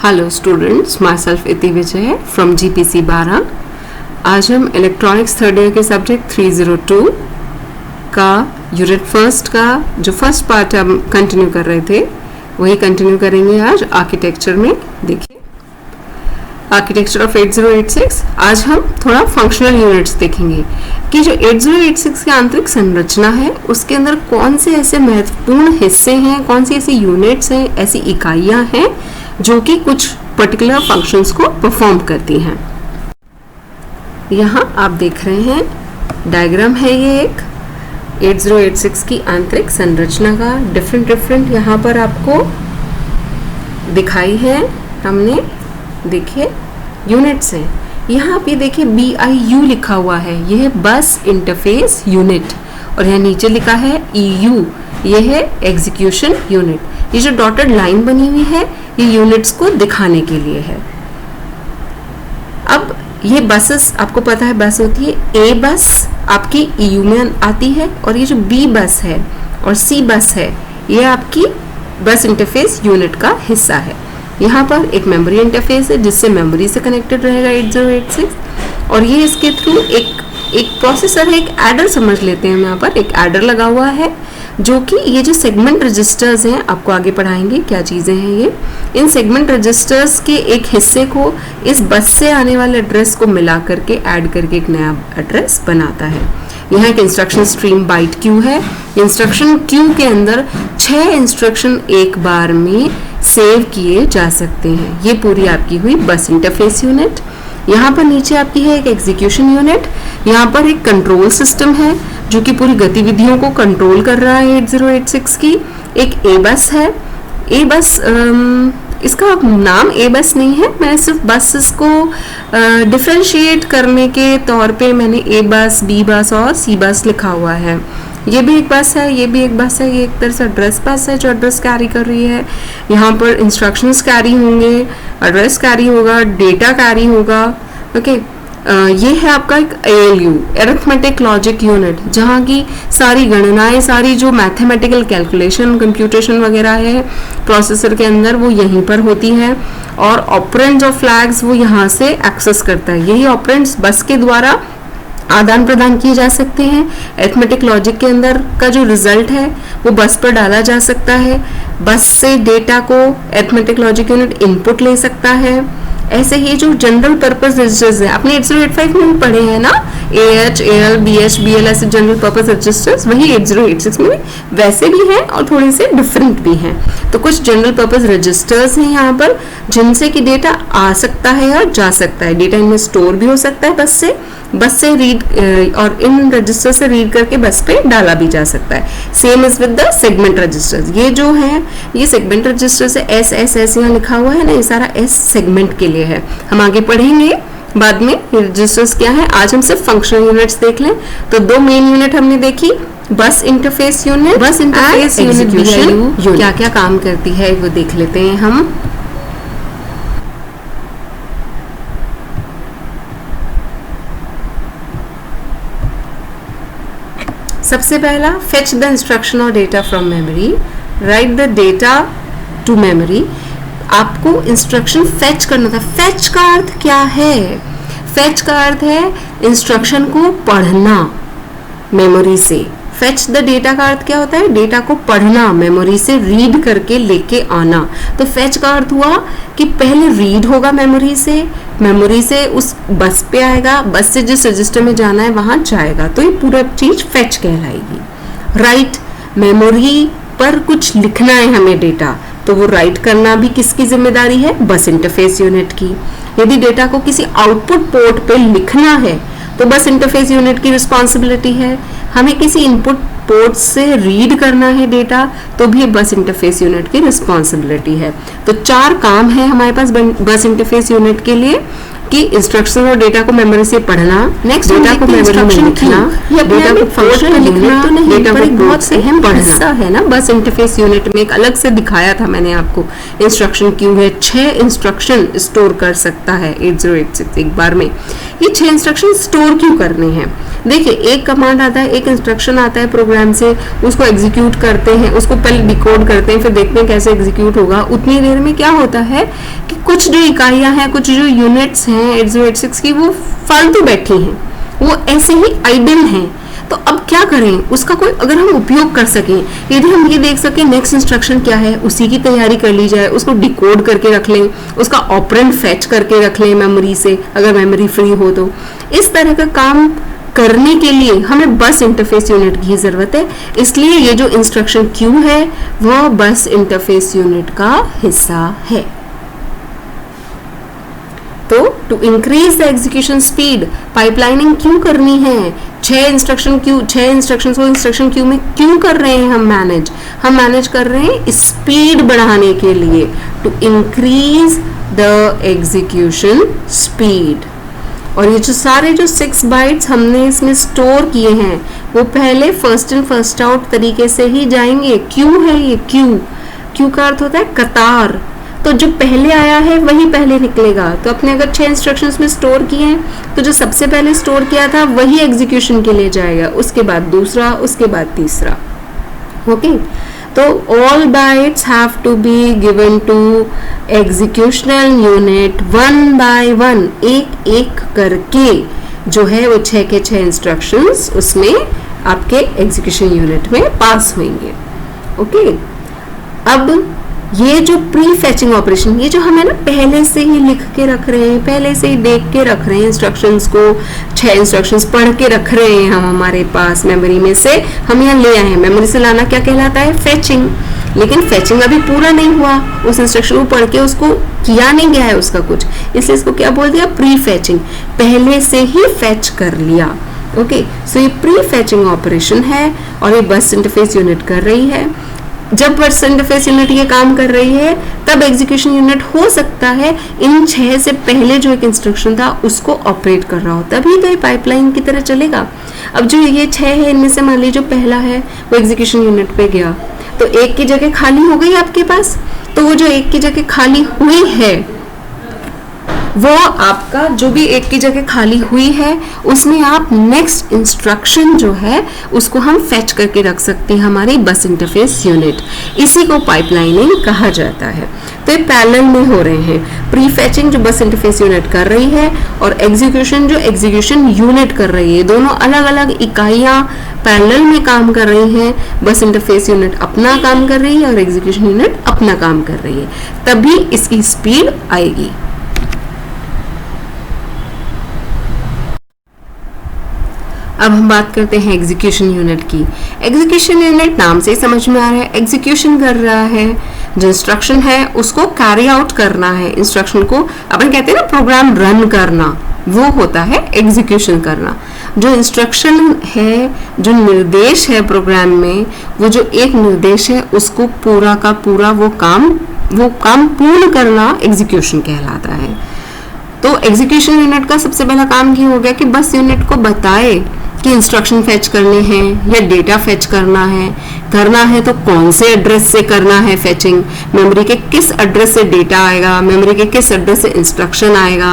Hello students, my self इति विजय from GPC 12। आज हम इलेक्ट्रॉनिक्स थर्ड ईयर के सब्जेक्ट 302 का यूनिट फर्स्ट का जो फर्स्ट पार्ट हम कंटिन्यू कर रहे थे वही कंटिन्यू करेंगे आज आर्किटेक्चर में। देखिए, आर्किटेक्चर ऑफ 8086। आज हम थोड़ा फंक्शनल यूनिट्स देखेंगे कि जो 8086 की आंतरिक संरचना है उसके अंदर कौन से ऐसे महत्वपूर्ण हिस्से हैं, कौन सी ऐसी यूनिट्स हैं, ऐसी इकाइयां हैं जो कि कुछ पर्टिकुलर फंक्शंस को परफॉर्म करती हैं। यहाँ आप देख रहे हैं डायग्राम है ये एक 8086 की आंतरिक संरचना का। डिफरेंट यहाँ पर आपको दिखाई है हमने। देखिए यूनिट्स हैं यहाँ पे, देखिए BIU लिखा हुआ है, यह है बस इंटरफेस यूनिट, और यहाँ नीचे लिखा है EU, यह है एग्जीक्यूशन यूनिट। ये जो डॉटेड लाइन बनी हुई है ये यूनिट्स को दिखाने के लिए है। अब ये बसेस आपको पता है बस होती है, A बस आपकी EU में आती है, और ये जो B बस है और C बस है ये आपकी बस इंटरफेस यूनिट का हिस्सा है। यहाँ पर एक मेमोरी इंटरफेस है जिससे मेमोरी से कनेक्टेड रहेगा 8086, और ये इसके थ्रू एक प्रोसेसर है, एक एडर समझ लेते हैं हम। यहाँ पर एक एडर लगा हुआ है जो कि ये जो सेगमेंट रजिस्टर्स हैं, आपको आगे पढ़ाएंगे क्या चीज़ें हैं ये। इन सेगमेंट रजिस्टर्स के एक हिस्से को इस बस से आने वाले एड्रेस को मिला करके ऐड करके एक नया एड्रेस बनाता है। यहाँ एक इंस्ट्रक्शन स्ट्रीम बाइट क्यू है। इंस्ट्रक्शन क्यू के अंदर 6 इंस्ट्रक्शन एक बार में सेव किए जा सकते हैं। ये पूरी आपकी हुई बस इंटरफेस यूनिट। यहाँ पर नीचे आपकी है एक एग्जीक्यूशन यूनिट। यहाँ पर एक कंट्रोल सिस्टम है जो कि पूरी गतिविधियों को कंट्रोल कर रहा है 8086 की। एक A बस है। A बस इसका नाम A बस नहीं है, मैंने सिर्फ बसेस को डिफरेंशिएट करने के तौर पे मैंने A बस, B बस और C बस लिखा हुआ है। ये भी एक बस है, ये भी एक बस है। ये एक तरह से एड्रेस बस है जो एड्रेस कैरी कर रही है। यहाँ पर इंस्ट्रक्शंस कैरी होंगे, एड्रेस कैरी होगा, डेटा कैरी होगा। ओके, ये है आपका एक ALU, अरिथमेटिक लॉजिक यूनिट, जहाँ की सारी गणनाएं, सारी जो मैथमेटिकल कैलकुलेशन, कंप्यूटेशन वगैरह है प्रोसेसर के अंदर वो यहीं पर होती है, और ऑपरेंड्स और फ्लैग्स वो यहाँ से एक्सेस करता है। यही ऑपरेंड्स बस के द्वारा आदान प्रदान किए जा सकते हैं। अरिथमेटिक लॉजिक के अंदर का जो रिजल्ट है वो बस पर डाला जा सकता है। बस से डेटा को अरिथमेटिक लॉजिक यूनिट इनपुट ले सकता है। ऐसे ही जो जनरल पर्पस रजिस्टर्स है, आपने 8085 में भी पढ़े हैं ना, AH, AL, BH, BL ऐसे जनरल पर्पस रजिस्टर्स, वही 8086 में वैसे भी हैं और थोड़े से डिफरेंट भी हैं। तो कुछ जनरल पर्पस रजिस्टर्स हैं यहाँ पर जिनसे कि डेटा आ सकता है और जा सकता है। डेटा इनमें स्टोर भी हो सकता है बस से रीड, और इन रजिस्टर से रीड करके बस पे डाला भी जा सकता है। Same is with the segment registers. ये जो है ये सेगमेंट रजिस्टर से S यहाँ लिखा हुआ है ना, ये सारा S सेगमेंट के लिए है। हम आगे पढ़ेंगे बाद में रजिस्टर्स क्या है। आज हम सिर्फ फंक्शनल यूनिट्स देख लें तो 2 मेन यूनिट हमने देखी, बस इंटरफेस यूनिट, बस इंटरफेस यूनिट क्या क्या काम करती है वो देख लेते हैं हम। सबसे पहला, फेच द इंस्ट्रक्शन और data from memory, write the data to memory. आपको इंस्ट्रक्शन फेच करना था। फेच का अर्थ क्या है? फेच का अर्थ है इंस्ट्रक्शन को पढ़ना मेमोरी से। फेच द डेटा का अर्थ क्या होता है? डेटा को पढ़ना, मेमोरी से रीड करके लेके आना। तो फेच का अर्थ हुआ कि पहले रीड होगा मेमोरी से उस बस पे आएगा, बस से जिस रजिस्टर में जाना है वहां जाएगा, तो ये पूरा चीज फेच कहलाएगी। राइट, मेमोरी पर कुछ लिखना है हमें डेटा, तो वो राइट करना भी किसकी जिम्मेदारी है? बस इंटरफेस यूनिट की। यदि डेटा को किसी आउटपुट पोर्ट पे लिखना है तो बस इंटरफेस यूनिट की रिस्पॉन्सिबिलिटी है। हमें किसी इनपुट पोर्ट से रीड करना है डेटा तो भी बस इंटरफेस यूनिट की रिस्पॉन्सिबिलिटी है। तो 4 काम है हमारे पास बस इंटरफेस यूनिट के लिए कि इंस्ट्रक्शन और डेटा को मेमोरी से पढ़ना, नेक्स्ट डेटा को मेमोरी में लिखना, डेटा को फंक्शन में लिखना, तो नहीं, डेटा को बहुत अहम हिस्सा है ना बस इंटरफेस यूनिट में। एक अलग से दिखाया था मैंने आपको, इंस्ट्रक्शन क्यू है, 6 इंस्ट्रक्शन स्टोर कर सकता है 8086 एक बार में। ये 6 इंस्ट्रक्शन स्टोर क्यों करने हैं? देखिए, एक कमांड आता है, एक इंस्ट्रक्शन आता है प्रोग्राम से, उसको एग्जीक्यूट करते हैं, उसको पहले डिकोड करते हैं, फिर देखते हैं कैसे एग्जीक्यूट होगा। उतनी देर में क्या होता है कि कुछ जो इकाइयां हैं, कुछ जो यूनिट्स हैं 8086 की, वो फालतू बैठी हैं, वो ऐसे ही आइडल हैं। तो अब क्या करें, उसका कोई अगर हम उपयोग कर सकें, यदि हम ये देख सकें नेक्स्ट इंस्ट्रक्शन क्या है, उसी की तैयारी कर ली जाए, उसको डिकोड करके रख लें, उसका ऑपरेंड फेच करके रख लें मेमोरी से, अगर मेमोरी फ्री हो तो। इस तरह का काम करने के लिए हमें बस इंटरफेस यूनिट की जरूरत है। इसलिए ये जो इंस्ट्रक्शन क्यू है वह बस इंटरफेस यूनिट का हिस्सा है। तो to increase the execution speed pipelining क्यों करनी है, 6 इंस्ट्रक्शन को इंस्ट्रक्शन क्यू में क्यों कर रहे हैं हम मैनेज कर रहे हैं स्पीड बढ़ाने के लिए, to increase the execution speed. और ये जो सारे जो 6 बाइट्स हमने इसमें स्टोर किए हैं वो पहले फर्स्ट इन फर्स्ट आउट तरीके से ही जाएंगे। क्यू है ये, क्यू का अर्थ होता है कतार, तो जो पहले आया है वही पहले निकलेगा। तो अपने अगर 6 इंस्ट्रक्शंस में स्टोर किए हैं तो जो सबसे पहले स्टोर किया था वही एग्जीक्यूशन के लिए जाएगा, उसके बाद दूसरा, उसके बाद तीसरा। ओके, तो all bytes have to be given to executional unit one by one, एक एक करके जो है वो 6 के 6 इंस्ट्रक्शंस उसमें आपके एग्जीक्यूशन यूनिट में पास होंगे। ओके, अब ये जो प्री फैचिंग ऑपरेशन, ये जो हमें ना पहले से ही लिख के रख रहे हैं, पहले से ही देख के रख रहे हैं इंस्ट्रक्शंस को, 6 इंस्ट्रक्शंस पढ़ के रख रहे हैं हम हमारे पास मेमोरी में से, हम यहाँ ले आए हैं। मेमोरी से लाना क्या कहलाता है, फैचिंग। लेकिन फैचिंग अभी पूरा नहीं हुआ, उस इंस्ट्रक्शन को पढ़ के उसको किया नहीं गया है उसका कुछ, इसलिए इसको क्या बोल दिया, प्री फैचिंग, पहले से ही फैच कर लिया। ओके, सो ये प्री फैचिंग ऑपरेशन है और ये बस इंटरफेस यूनिट कर रही है। जब बस इंटरफेस यूनिट ये काम कर रही है तब एग्जीक्यूशन यूनिट हो सकता है इन 6 से पहले जो एक इंस्ट्रक्शन था उसको ऑपरेट कर रहा हो, तभी तो ये पाइपलाइन की तरह चलेगा। अब जो ये 6 है इनमें से मान लीजिए जो पहला है वो एग्जीक्यूशन यूनिट पे गया तो 1 की जगह खाली हो गई आपके पास, तो वो जो 1 की जगह खाली हुई है वो आपका जो भी 1 की जगह खाली हुई है उसमें आप नेक्स्ट इंस्ट्रक्शन जो है उसको हम फैच करके रख सकते हैं हमारी बस इंटरफेस यूनिट। इसी को पाइपलाइनिंग कहा जाता है। तो ये पैरेलल में हो रहे हैं, प्री फैचिंग जो बस इंटरफेस यूनिट कर रही है और एग्जीक्यूशन जो एग्जीक्यूशन यूनिट कर रही है, दोनों अलग अलग इकाइयां पैरेलल में काम कर रही हैं। बस इंटरफेस यूनिट अपना काम कर रही है और एग्जीक्यूशन यूनिट अपना काम कर रही है, तभी इसकी स्पीड आएगी। अब हम बात करते हैं एग्जीक्यूशन यूनिट की। एग्जीक्यूशन यूनिट नाम से ही समझ में आ रहा है, एग्जीक्यूशन कर रहा है, जो इंस्ट्रक्शन है उसको कैरी आउट करना है। इंस्ट्रक्शन को अपन कहते हैं ना प्रोग्राम रन करना, वो होता है एग्जीक्यूशन करना। जो इंस्ट्रक्शन है, जो निर्देश है प्रोग्राम में, वो जो एक निर्देश है उसको पूरा का पूरा वो काम पूर्ण करना एग्जीक्यूशन कहलाता है। तो एग्जीक्यूशन यूनिट का सबसे पहला काम ये हो गया कि बस यूनिट को बताए कि इंस्ट्रक्शन फेच करने हैं या डेटा फेच करना है तो कौन से एड्रेस से करना है फेचिंग, मेमोरी के किस एड्रेस से डेटा आएगा, मेमोरी के किस एड्रेस से इंस्ट्रक्शन आएगा,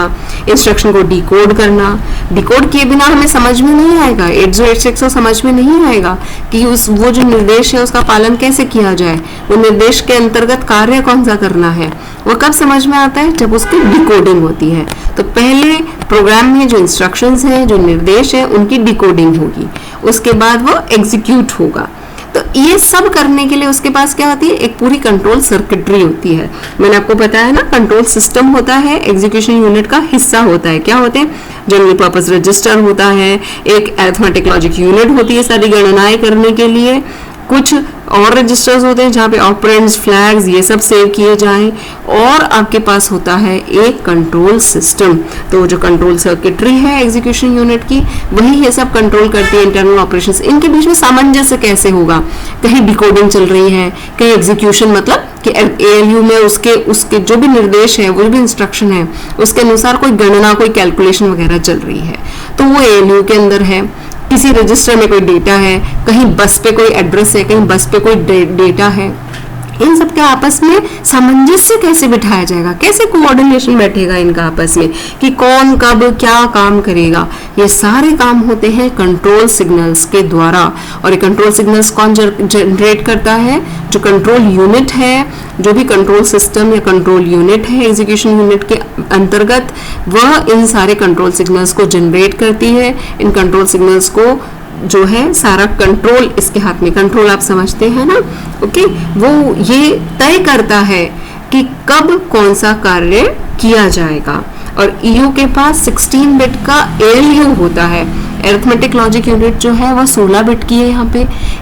इंस्ट्रक्शन को डिकोड करना। डिकोड किए बिना हमें समझ में नहीं आएगा, 8086 को समझ में नहीं आएगा कि वो जो निर्देश है उसका पालन कैसे किया जाए, वो निर्देश के अंतर्गत कार्य कौन सा करना है, वो कब समझ में आता है, जब उसकी डिकोडिंग होती है। तो पहले प्रोग्राम में जो इंस्ट्रक्शंस हैं, जो निर्देश है, उनकी डिकोडिंग होगी, उसके बाद वो एग्जीक्यूट होगा। तो ये सब करने के लिए उसके पास क्या होती है, एक पूरी कंट्रोल सर्किटरी होती है। मैंने आपको बताया ना, कंट्रोल सिस्टम होता है, एग्जीक्यूशन यूनिट का हिस्सा होता है। क्या होते हैं, जनरल पर्पस रजिस्टर होता है, एक अरिथमेटिक लॉजिक यूनिट होती है सारी गणनाएं करने के लिए, कुछ और रजिस्टर्स होते हैं जहाँ पे ऑपरेंड्स, फ्लैग्स ये सब सेव किए जाएं, और आपके पास होता है एक कंट्रोल सिस्टम। तो जो कंट्रोल सर्किटरी है एग्जीक्यूशन यूनिट की, वही ये सब कंट्रोल करती है इंटरनल ऑपरेशंस। इनके बीच में सामंजस्य कैसे होगा, कहीं डिकोडिंग चल रही है, कहीं एग्जीक्यूशन, मतलब कि एएलयू में उसके जो भी निर्देश है, वो भी इंस्ट्रक्शन है, उसके अनुसार कोई गणना, कोई कैलकुलेशन वगैरह चल रही है, तो वो एएलयू के अंदर है। किसी रजिस्टर में कोई डेटा है, कहीं बस पे कोई एड्रेस है, कहीं बस पे कोई डेटा है, इन सब के आपस में सामंजस्य कैसे बिठाया जाएगा, कैसे कोऑर्डिनेशन बैठेगा इनका आपस में कि कौन कब क्या काम करेगा, ये सारे काम होते हैं कंट्रोल सिग्नल्स के द्वारा। और ये कंट्रोल सिग्नल्स कौन जनरेट करता है, जो कंट्रोल यूनिट है, जो भी कंट्रोल सिस्टम या कंट्रोल यूनिट है एग्जीक्यूशन यूनिट के अंतर्गत, वह इन सारे कंट्रोल सिग्नल्स को जनरेट करती है। इन कंट्रोल सिग्नल्स को जो है सारा कंट्रोल इसके हाथ में, कंट्रोल आप समझते हैं ना, ओके, वो ये तय करता है कि कब कौन सा कार्य किया जाएगा। और ईयू के पास 16 बिट का एएलयू होता है। अरिथमेटिक लॉजिक यूनिट जो है वह 16 बिट की है। यहाँ पे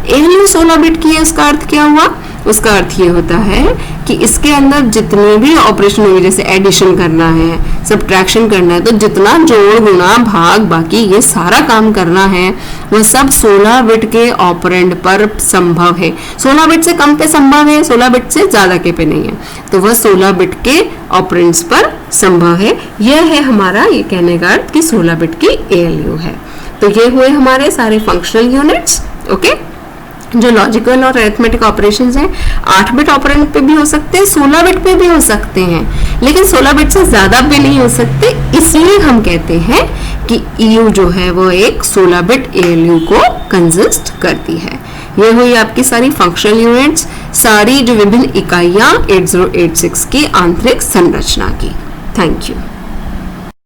एएलयू 16 बिट की है। इसका अर्थ क्या हुआ, उसका अर्थ ये होता है कि इसके अंदर जितने भी ऑपरेशन होंगे, जैसे एडिशन करना है, सब्ट्रैक्शन करना है, तो जितना जोड़ गुणा भाग बाकी ये सारा काम करना है वह सब 16 बिट के ऑपरेंड पर संभव है। 16 बिट से कम पे संभव है, 16 बिट से ज्यादा के पे नहीं है, तो वह 16 बिट के ऑपरेंड्स पर संभव है। यह है हमारा ये कहने का अर्थ कि 16 बिट की एएलयू है। तो ये हुए हमारे सारे फंक्शनल यूनिट्स, ओके, जो लॉजिकल और अरिथमेटिक ऑपरेशंस हैं। 8 बिट ऑपरेंड पे भी हो सकते हैं, 16 बिट पे भी हो सकते हैं, लेकिन 16 बिट से ज्यादा पे नहीं हो सकते। इसलिए हम कहते हैं कि ईयू जो है वो एक 16 बिट एएलयू को कंसिस्ट करती है। ये हुई आपकी सारी फंक्शनल यूनिट्स, सारी जो विभिन्न इकाइयां 8086 की आंतरिक संरचना की। Thank you.